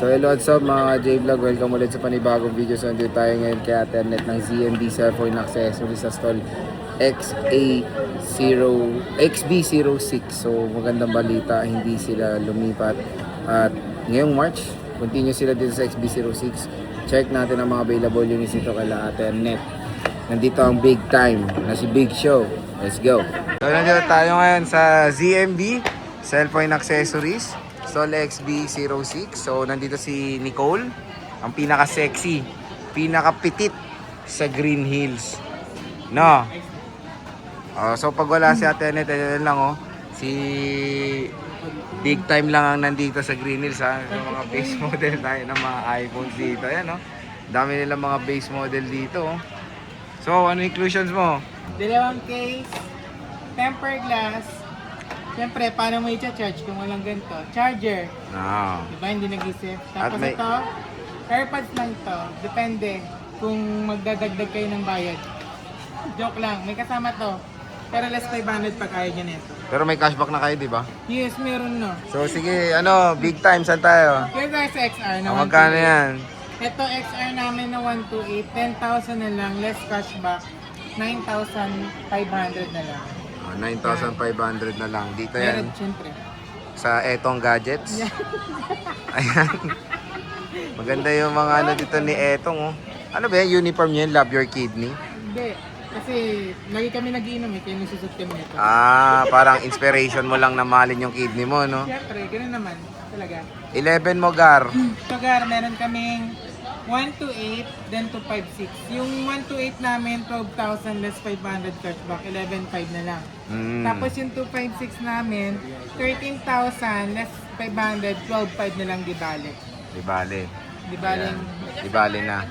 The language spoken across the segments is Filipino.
So hello what's up mga J-Vlog, welcome ulit sa panibagong video. So nandito tayo ngayon kay Ethernet ng ZMB Cellphone Accessories sa stall XB06. So magandang balita, hindi sila lumipat. At ngayong March, continue sila dito sa XB06. Check natin ang mga available units dito kay Ethernet. Nandito ang big time na si Big Show. Let's go! So nandito tayo ngayon sa ZMB Cellphone Accessories Stall XB06. So nandito si Nicole, ang pinaka-sexy, pinaka-pitit sa Green Hills. No. So pag wala si Ate Anet, lang si Big Time lang ang nandito sa Green Hills ha. Yung mga base model tayo ng mga iPhones dito. Ayan dami nilang mga base model dito. So ano inclusions mo? Dalawang case, tempered glass. Siyempre, paano mo i-charge kung walang ganito? Charger. No. Diba, hindi nag-isip. Tapos At ito, AirPods lang to. Depende kung magdadagdag kayo ng bayad. Joke lang, may kasama to. Pero less 500 pag ayaw nyo nito. Pero may cashback na kayo, di ba? Yes, meron no. So sige, Big Time, saan tayo? Here's our XR na Magkano 128. yan? Ito XR namin na 128, 10,000 na lang, less cashback, 9,500 na lang. 9,500 na lang. Dito yan. Meron, siyempre. Sa Etong Gadgets. Ayan. Maganda yung mga dito ni Etong. Ano ba yan? Uniform yan? Love your kidney? Hindi. Kasi lagi kami nagiinom kaya nagsusot kami nito. Parang inspiration mo lang na mahalin yung kidney mo, no? Siyempre, ganoon naman. Talaga. 11 mo, Gar. So, Gar, meron kaming 128, then 256. Yung 128 namin, 12,000 less 500 cashback, 11,500 na lang. Tapos yung 256 namin, 13,000 less 500, 12,500 na lang di bale. Di bale. Di bale. Di bale na.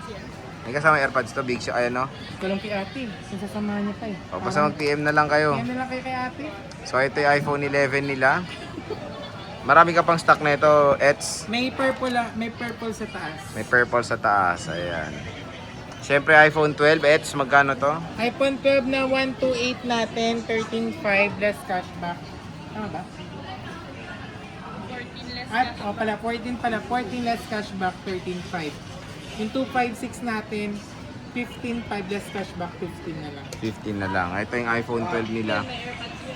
May kasama AirPods to, Big Show. Ayan, no? Ito lang kay ate. Sasamahan niya pa eh. O, basta mag-PM na lang kayo. Yan na lang kay ate. So, ito yung iPhone 11 nila. Marami ka pang stock na ito, Eds. May purple sa taas. May purple sa taas. Ayan. Siyempre, iPhone 12, Eds, magkano to? iPhone 12 na 128 natin, 13,500 less cashback. Tama ba? 14 less cashback. 14 less cashback, 13,500. Yung 256 natin, 15,500 less cashback, 15 na lang. 15 na lang. Ito yung iPhone 12 nila.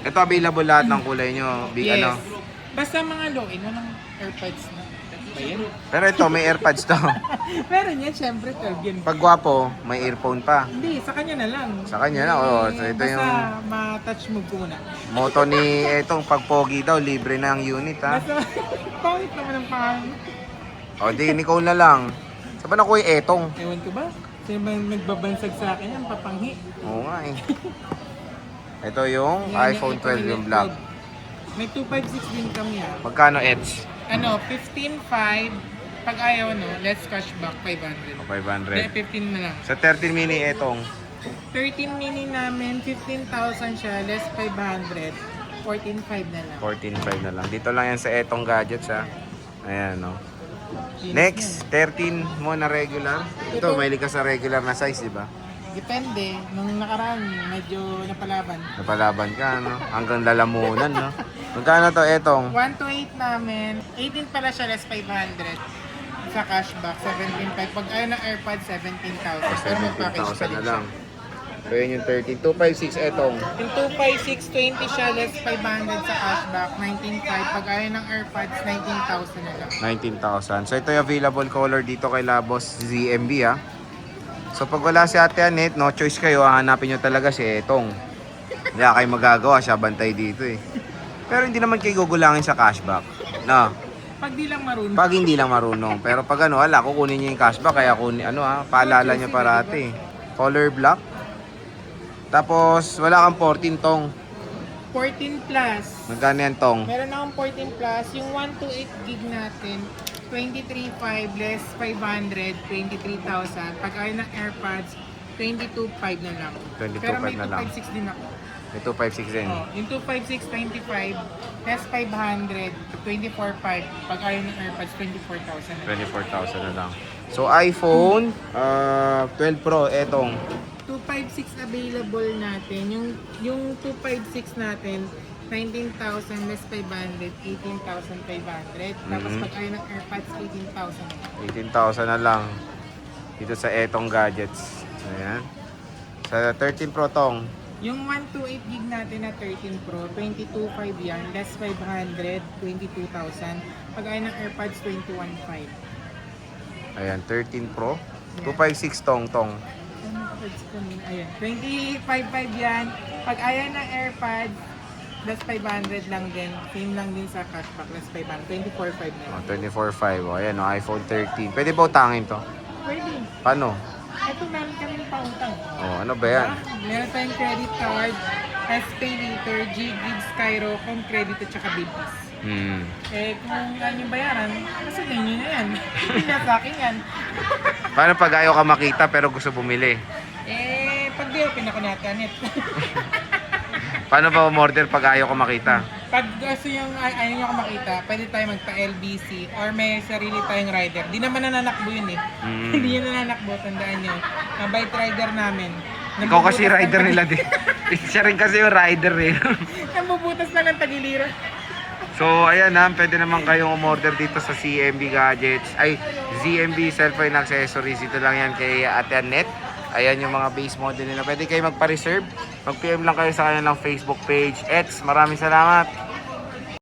Ito available lahat ng kulay nyo. Big Yes. ano. Basta mga low-in, walang AirPods na. Ba yan? Pero ito, may AirPods to. Meron yan, syempre 12 yan. Pag gwapo, may earphone pa. Hindi, sa kanya na lang. Sa kanya na, oo. So ito Basta yung ma-touch mo muna. motto ni etong pag pogi daw, libre na ang unit ha. Basta, pangit naman ang pangalan. O di, Nicole na lang. Saan ba nakuha yung etong? Ewan ko ba? Sino ba nagbabansag sa akin yan? Papanghi. Oo nga eh. Ito yung Yan, iPhone ito 12 yung black. May 256 din kami Magkano, Eds? 15,500. Pag ayaw less cashback, 500. O, Hindi, 500. 15 na lang. Sa 13 mini etong. 13 mini namin, 15,000 siya, less 500. 14,500 na lang. 14.5 na lang. Dito lang yan sa etong gadgets ha. Ayan no. Linis Next, 13 mo na regular. Ito, may ka sa regular na size, di ba? yan. Depende. Nung nakaraan, medyo napalaban. Napalaban ka, no? Hanggang lalamunan, no? Magkano to, etong? 128 namin. 18 pala siya, less 500. Sa cashback, 17,500. Pag ayaw ng AirPods, 17,000. Pero may package pa 17,000 din na siya. lang. So yun yung 13. 256, etong. Yung 256, 20 siya, less 500 sa cashback, 19,500. Pag ayaw ng AirPods, 19,000 na lang. 19,000. So ito yung available color dito kay Labos ZMB, ha? So pag wala si Ate Anet, no choice kayo, hanapin nyo talaga si etong. Wala kayo magagawa, siya bantay dito eh. Pero hindi naman kayo gugulangin sa cashback. No. Pag di lang marunong. Pag hindi lang marunong. Pero pag wala, kukunin nyo yung cashback. Kaya paalala nyo parati. Color black. Tapos, wala kang 14 tong. 14 plus. Magkano yan tong? Meron akong 14 plus. Yung 128 gig natin, 23,500 less 500, 23,000. Pag ayaw ng AirPods, 22,500 na lang. 22,500 Pero may na lang. 256 din ako. May 256 din. Yung 256, 25, less 500, 24,500. Pag ayaw ng AirPods, 24,000 na lang. 24,000 na lang. So, iPhone 12 Pro, etong. 256 available natin. Yung 256 natin, 19,000 less 500, 18,500. Tapos pag ayaw ng AirPods, 18,000. 18,000 na lang. Dito sa etong gadgets. Ayan. Sa 13 Pro tong. Yung 128 gig natin na 13 Pro, 22,500 yan, less 500, 22,000. Pag ayaw ng AirPods, 21,500. Ayan, 13 Pro. 256 tong. Ayan, 25,500 yan. Pag ayaw ng AirPods, less 500 lang din. Same lang din sa cashback, less 500, 24,500 na Oh, yan. 24.5. Oh, ayan, oh, iPhone 13. Pwede ba utangin to? Pwede. Paano? Ito meron kami pautang. Oh, ano ba yan? Meron tayong credit card, SPay later, G-Gigs, Cairo, Home Credit at saka Bibis. Eh, kung yan yung bayaran, kasi ninyo na yan. Hindi na sa akin yan. Paano pag ayaw ka makita pero gusto bumili? Eh, pag di open ako natanet. Paano ba umorder pag ayaw ka makita? Pag gusto yung ayaw nyo ako makita, pwede tayo magpa-LBC or may sarili tayong rider. Di naman nananakbo yun eh. Hindi yun nananakbo, tandaan nyo. Mabait rider namin. Ikaw kasi rider nila din. Siya rin kasi yung rider eh. Nambubutas na ng tagilira. So ayan ha, pwede naman kayong umorder dito sa CMB Gadgets. Ay, ZMB Cellphone Accessories. Dito lang yan kay Ate Annette. Ayan yung mga base model nila. Pwede kayo magpa-reserve. Mag-PM lang kayo sa kanilang Facebook page. Maraming salamat.